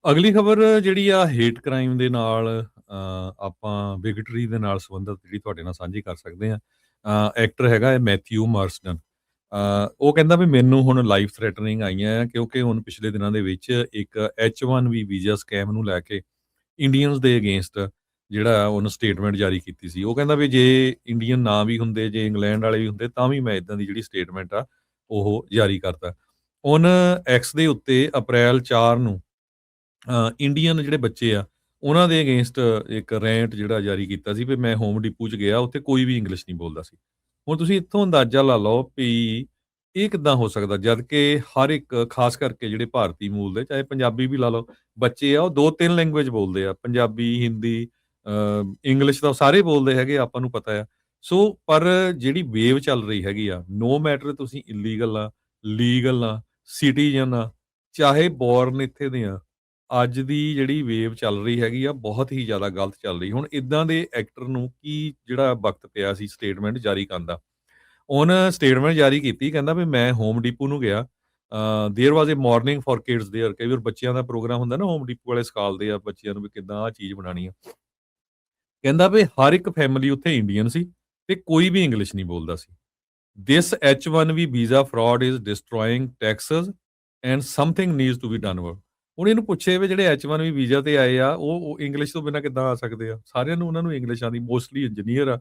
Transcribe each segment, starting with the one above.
ਅਗਲੀ ਖਬਰ ਜਿਹੜੀ ਆ ਹੇਟ ਕ੍ਰਾਈਮ ਦੇ ਨਾਲ ਆਪਾਂ ਬਿਗਟਰੀ ਦੇ ਨਾਲ ਸੰਬੰਧਿਤ ਜਿਹੜੀ ਤੁਹਾਡੇ ਨਾਲ ਸਾਂਝੀ ਕਰ ਸਕਦੇ ਹਾਂ। ਐਕਟਰ ਹੈਗਾ ਹੈ ਮੈਥਿਊ ਮਾਰਸਡਨ। ਉਹ ਕਹਿੰਦਾ ਵੀ ਮੈਨੂੰ ਹੁਣ ਲਾਈਫ ਥ੍ਰੈਟਨਿੰਗ ਆਈਆਂ ਆ ਕਿਉਂਕਿ ਹੁਣ ਪਿਛਲੇ ਦਿਨਾਂ ਦੇ ਵਿੱਚ ਇੱਕ H1B ਵੀਜ਼ਾ ਸਕੈਮ ਨੂੰ ਲੈ ਕੇ ਇੰਡੀਅਨਸ ਦੇ ਅਗੇਂਸਟ ਜਿਹੜਾ ਉਹਨੇ ਸਟੇਟਮੈਂਟ ਜਾਰੀ ਕੀਤੀ ਸੀ। ਉਹ ਕਹਿੰਦਾ ਵੀ ਜੇ ਇੰਡੀਅਨ ਨਾ ਵੀ ਹੁੰਦੇ, ਜੇ ਇੰਗਲੈਂਡ ਵਾਲੇ ਵੀ ਹੁੰਦੇ ਤਾਂ ਵੀ ਮੈਂ ਇਦਾਂ ਦੀ ਜਿਹੜੀ ਸਟੇਟਮੈਂਟ ਆ ਉਹ ਜਾਰੀ ਕਰਦਾ। ਹੁਣ ਐਕਸ ਦੇ ਉੱਤੇ ਅਪ੍ਰੈਲ 4 ਨੂੰ ਇੰਡੀਅਨ ਜਿਹੜੇ ਬੱਚੇ ਆ, ਉਹਨਾਂ ਦੇ ਅਗੇਂਸਟ ਇੱਕ ਰੈਂਟ ਜਿਹੜਾ ਜਾਰੀ ਕੀਤਾ ਸੀ ਵੀ ਮੈਂ ਹੋਮ ਡਿਪੂ 'ਚ ਗਿਆ, ਉੱਥੇ ਕੋਈ ਵੀ ਇੰਗਲਿਸ਼ ਨਹੀਂ ਬੋਲਦਾ ਸੀ। ਹੁਣ ਤੁਸੀਂ ਇੱਥੋਂ ਅੰਦਾਜ਼ਾ ਲਾ ਲਓ ਵੀ ਇਹ ਕਿੱਦਾਂ ਹੋ ਸਕਦਾ ਜਦ ਕਿ ਹਰ ਇੱਕ ਖਾਸ ਕਰਕੇ ਜਿਹੜੇ ਭਾਰਤੀ ਮੂਲ ਦੇ, ਚਾਹੇ ਪੰਜਾਬੀ ਵੀ ਲਾ ਲਓ, ਬੱਚੇ ਆ ਉਹ 2-3 ਲੈਂਗੁਏਜ ਬੋਲਦੇ ਆ, ਪੰਜਾਬੀ, ਹਿੰਦੀ, ਇੰਗਲਿਸ਼ ਤਾਂ ਸਾਰੇ ਬੋਲਦੇ ਹੈਗੇ ਆ, ਆਪਾਂ ਨੂੰ ਪਤਾ ਆ। ਸੋ ਪਰ ਜਿਹੜੀ ਵੇਵ ਚੱਲ ਰਹੀ ਹੈਗੀ ਆ, ਨੋ ਮੈਟਰ ਤੁਸੀਂ ਇਲੀਗਲ ਆ, ਲੀਗਲ ਆ, ਸਿਟੀਜ਼ਨ ਆ, ਚਾਹੇ ਬੋਰਨ ਇੱਥੇ ਦੇ ਆ, ਅੱਜ ਦੀ ਜਿਹੜੀ ਵੇਵ ਚੱਲ ਰਹੀ ਹੈਗੀ ਆ, ਬਹੁਤ ਹੀ ਜ਼ਿਆਦਾ ਗਲਤ ਚੱਲ ਰਹੀ। ਹੁਣ ਇਦਾਂ ਦੇ ਐਕਟਰ ਨੂੰ ਕੀ ਜਿਹੜਾ ਵਕਤ ਪਿਆ ਸੀ ਸਟੇਟਮੈਂਟ ਜਾਰੀ ਕਰਨ ਦਾ, ਉਹਨੇ ਸਟੇਟਮੈਂਟ ਜਾਰੀ ਕੀਤੀ, ਕਹਿੰਦਾ ਵੀ ਮੈਂ ਹੋਮ ਡਿਪੂ ਨੂੰ ਗਿਆ। There was a morning for kids there. ਕਈ ਵਾਰ ਬੱਚਿਆਂ ਦਾ ਪ੍ਰੋਗਰਾਮ ਹੁੰਦਾ ਨਾ, ਹੋਮ ਡਿਪੂ ਵਾਲੇ ਸਿਖਾਲਦੇ ਆ ਬੱਚਿਆਂ ਨੂੰ ਵੀ ਕਿੱਦਾਂ ਆਹ ਚੀਜ਼ ਬਣਾਉਣੀ ਆ। ਕਹਿੰਦਾ ਵੀ ਹਰ ਇੱਕ ਫੈਮਿਲੀ ਉੱਥੇ ਇੰਡੀਅਨ ਸੀ ਤੇ ਕੋਈ ਵੀ ਇੰਗਲਿਸ਼ ਨਹੀਂ ਬੋਲਦਾ ਸੀ। This H1B visa fraud is destroying Texas and something needs to be done. ਹੁਣ ਇਹਨੂੰ ਪੁੱਛੇ ਵੀ ਜਿਹੜੇ H1B ਵੀਜ਼ਾ ਤੇ ਆਏ ਆ ਉਹ ਇੰਗਲਿਸ਼ ਤੋਂ ਬਿਨਾਂ ਕਿੱਦਾਂ ਆ ਸਕਦੇ ਆ? ਸਾਰਿਆਂ ਨੂੰ ਉਹਨਾਂ ਨੂੰ ਇੰਗਲਿਸ਼ ਆਉਂਦੀ, ਮੋਸਟਲੀ ਇੰਜੀਨੀਅਰ ਆ।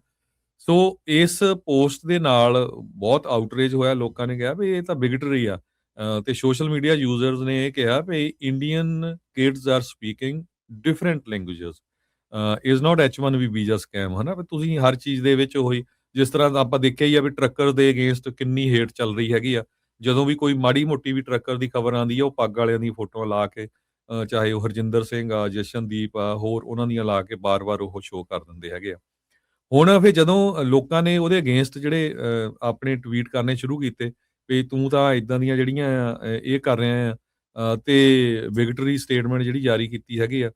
ਸੋ ਇਸ ਪੋਸਟ ਦੇ ਨਾਲ ਬਹੁਤ ਆਊਟਰੇਜ ਹੋਇਆ, ਲੋਕਾਂ ਨੇ ਕਿਹਾ ਵੀ ਇਹ ਤਾਂ ਬਿਗਟਰੀ ਆ। ਤੇ ਸੋਸ਼ਲ ਮੀਡੀਆ ਯੂਜ਼ਰਸ ਨੇ ਇਹ ਕਿਹਾ ਵੀ Indian kids are speaking different languages, is not H1B visa scam, ਹਨਾ ਵੀ ਤੁਸੀਂ ਹਰ ਚੀਜ਼ ਦੇ ਵਿੱਚ ਉਹੀ, ਜਿਸ ਤਰ੍ਹਾਂ ਦਾ ਆਪਾਂ ਦੇਖਿਆ ਹੀ ਆ ਵੀ ਟਰੱਕਰ ਦੇ ਅਗੇਂਸਟ ਕਿੰਨੀ ਹੇਟ ਚੱਲ ਰਹੀ ਹੈਗੀ ਆ। ਜਦੋਂ ਵੀ ਕੋਈ ਮਾੜੀ ਮੋਟੀ ਵੀ ਟਰੱਕਰ ਦੀ ਖਬਰ ਆਉਂਦੀ ਆ, ਉਹ ਪੱਗ ਵਾਲਿਆਂ ਦੀਆਂ ਫੋਟੋਆਂ ਲਾ ਕੇ, ਚਾਹੇ ਉਹ ਹਰਜਿੰਦਰ ਸਿੰਘ ਆ, ਜਸ਼ਨਦੀਪ ਆ, ਹੋਰ ਉਹਨਾਂ ਦੀਆਂ ਲਾ ਕੇ ਬਾਰ-ਬਾਰ ਉਹ ਸ਼ੋਅ ਕਰ ਦਿੰਦੇ ਹੈਗੇ ਆ। ਹੁਣ ਫਿਰ ਜਦੋਂ ਲੋਕਾਂ ਨੇ ਉਹਦੇ ਅਗੇਂਸਟ ਜਿਹੜੇ ਆਪਣੇ ਟਵੀਟ ਕਰਨੇ ਸ਼ੁਰੂ ਕੀਤੇ ਵੀ ਤੂੰ ਤਾਂ ਇਦਾਂ ਦੀਆਂ ਜਿਹੜੀਆਂ ਇਹ ਕਰ ਰਿਹਾ ਆ, ਤੇ ਵਿਕਟਰੀ ਸਟੇਟਮੈਂਟ ਜਿਹੜੀ ਜਾਰੀ ਕੀਤੀ ਹੈਗੀ ਆ,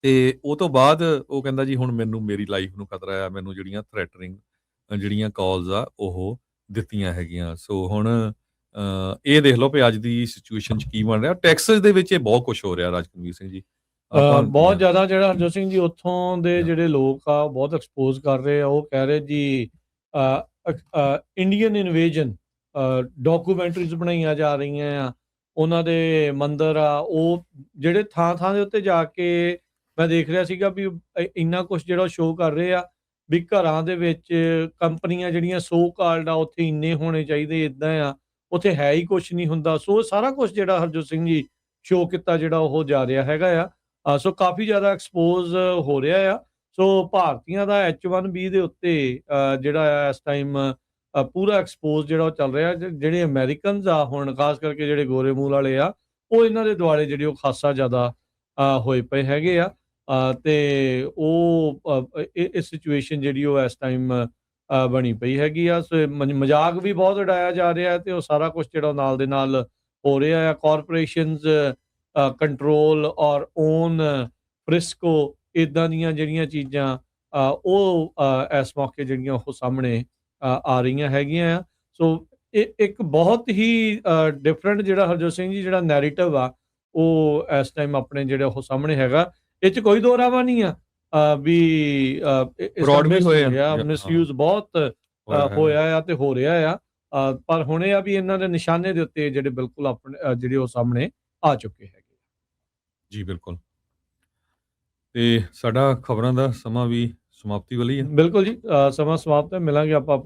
ਤੇ ਉਹ ਤੋਂ ਬਾਅਦ ਉਹ ਕਹਿੰਦਾ ਜੀ ਹੁਣ ਮੈਨੂੰ ਮੇਰੀ ਲਾਈਫ ਨੂੰ ਖਤਰਾ ਆ, ਮੈਨੂੰ ਜਿਹੜੀਆਂ ਥ੍ਰੈਟਨਿੰਗ ਜਿਹੜੀਆਂ ਕਾਲਸ ਆ ਉਹ ਦਿੱਤੀਆਂ ਹੈਗੀਆਂ। ਸੋ ਹੁਣ ਇਹ ਦੇਖ ਲਓ ਵੀ ਅੱਜ ਦੀ ਸਿਚੁਏਸ਼ਨ 'ਚ ਕੀ ਬਣ ਰਿਹਾ। ਟੈਕਸਸ ਦੇ ਵਿੱਚ ਇਹ ਬਹੁਤ ਕੁਝ ਹੋ ਰਿਹਾ ਰਾਜਕਨਵੀਰ ਸਿੰਘ ਜੀ। ਆਪਾਂ ਬਹੁਤ ਜ਼ਿਆਦਾ ਜਿਹੜਾ ਹਰਜੋਤ ਸਿੰਘ ਜੀ ਉੱਥੋਂ ਦੇ Yeah. ਜਿਹੜੇ ਲੋਕ ਆ ਉਹ ਬਹੁਤ ਐਕਸਪੋਜ਼ ਕਰ ਰਹੇ ਆ। ਉਹ ਕਹਿ ਰਹੇ ਜੀ ਇੰਡੀਅਨ ਇਨਵੇਜਨ ਡਾਕੂਮੈਂਟਰੀਜ਼ ਬਣਾਈਆਂ ਜਾ ਰਹੀਆਂ ਆ, ਉਹਨਾਂ ਦੇ ਮੰਦਰ ਆ ਉਹ ਜਿਹੜੇ ਥਾਂ ਥਾਂ ਦੇ ਉੱਤੇ ਜਾ ਕੇ ਮੈਂ ਦੇਖ ਰਿਹਾ ਸੀਗਾ ਵੀ ਇੰਨਾ ਕੁਛ ਜਿਹੜਾ ਸ਼ੋਅ ਕਰ ਰਹੇ ਆ ਵੀ ਘਰਾਂ ਦੇ ਵਿੱਚ ਕੰਪਨੀਆਂ ਜਿਹੜੀਆਂ ਸੋ ਕਾਲਡ ਆ ਉੱਥੇ ਇੰਨੇ ਹੋਣੇ ਚਾਹੀਦੇ, ਇੱਦਾਂ ਆ, ਉੱਥੇ ਹੈ ਹੀ ਕੁਛ ਨਹੀਂ ਹੁੰਦਾ। ਸੋ ਸਾਰਾ ਕੁਛ ਜਿਹੜਾ ਹਰਜੋਤ ਸਿੰਘ ਜੀ ਸ਼ੋਅ ਕੀਤਾ ਜਿਹੜਾ ਉਹ ਜਾ ਰਿਹਾ ਹੈਗਾ ਆ। ਸੋ ਕਾਫੀ ਜ਼ਿਆਦਾ ਐਕਸਪੋਜ਼ ਹੋ ਰਿਹਾ ਆ। ਸੋ ਭਾਰਤੀਆਂ ਦਾ H1B ਦੇ ਉੱਤੇ ਜਿਹੜਾ ਆ ਇਸ ਟਾਈਮ ਪੂਰਾ ਐਕਸਪੋਜ਼ ਜਿਹੜਾ ਉਹ ਚੱਲ ਰਿਹਾ। ਜਿਹੜੇ ਅਮਰੀਕਨਸ ਆ ਹੁਣ ਖਾਸ ਕਰਕੇ ਜਿਹੜੇ ਗੋਰੇ ਮੂਲ ਵਾਲੇ ਆ, ਉਹ ਇਹਨਾਂ ਦੇ ਦੁਆਲੇ ਜਿਹੜੇ ਉਹ ਖਾਸਾ ਜ਼ਿਆਦਾ ਹੋਏ ਪਏ ਹੈਗੇ ਆ। ਤੇ ਉਹ ਇਹ ਸਿਚੁਏਸ਼ਨ ਜਿਹੜੀ ਉਹ ਇਸ ਟਾਈਮ ਬਣੀ ਪਈ ਹੈਗੀ ਆ। ਸੋ ਮਜ਼ਾਕ ਵੀ ਬਹੁਤ ਉਡਾਇਆ ਜਾ ਰਿਹਾ ਤੇ ਉਹ ਸਾਰਾ ਕੁਛ ਜਿਹੜਾ ਨਾਲ ਦੇ ਨਾਲ ਹੋ ਰਿਹਾ ਆ। ਕਾਰਪੋਰੇਸ਼ਨਸ ਕੰਟਰੋਲ ਔਰ ਓਨ ਫ੍ਰਿਸਕੋ, ਇੱਦਾਂ ਦੀਆਂ ਜਿਹੜੀਆਂ ਚੀਜ਼ਾਂ ਉਹ ਇਸ ਮੌਕੇ ਜਿਹੜੀਆਂ ਉਹ ਸਾਹਮਣੇ ਆ ਰਹੀਆਂ ਹੈਗੀਆਂ ਆ। ਸੋ ਇਹ ਇੱਕ ਬਹੁਤ ਹੀ ਡਿਫਰੈਂਟ ਜਿਹੜਾ ਹਰਜੋਤ ਸਿੰਘ ਜੀ ਜਿਹੜਾ ਨੈਰੇਟਿਵ ਆ ਉਹ ਇਸ ਟਾਈਮ ਆਪਣੇ ਜਿਹੜੇ ਉਹ ਸਾਹਮਣੇ ਹੈਗਾ। ਇਹ 'ਚ ਕੋਈ ਦੋ ਰਾਵਾ ਨਹੀਂ ਆ ਵੀ ਫਰਾਡ ਵੀ ਹੋਏ ਆ। ਮਿਸਯੂਜ਼ ਬਹੁਤ ਹੋਇਆ ਆ ਤੇ ਹੋ ਰਿਹਾ ਆ। ਪਰ ਹੁਣ ਇਹ ਆ ਵੀ ਇਹਨਾਂ ਦੇ ਨਿਸ਼ਾਨੇ ਦੇ ਉੱਤੇ ਜਿਹੜੇ ਬਿਲਕੁਲ ਆਪਣੇ ਜਿਹੜੇ ਉਹ ਸਾਹਮਣੇ ਆ ਚੁੱਕੇ ਹੈਗੇ। ਜੀ ਬਿਲਕੁਲ। ਤੇ ਸਾਡਾ ਖਬਰਾਂ ਦਾ ਸਮਾਂ ਵੀ ਸਮਾਪਤੀ ਵਾਲੀ ਹੈ। ਬਿਲਕੁਲ ਜੀ, ਸਮਾਂ ਸਮਾਪਤ ਹੈ। ਮਿਲਾਂਗੇ ਆਪਾਂ ਆਪਣੇ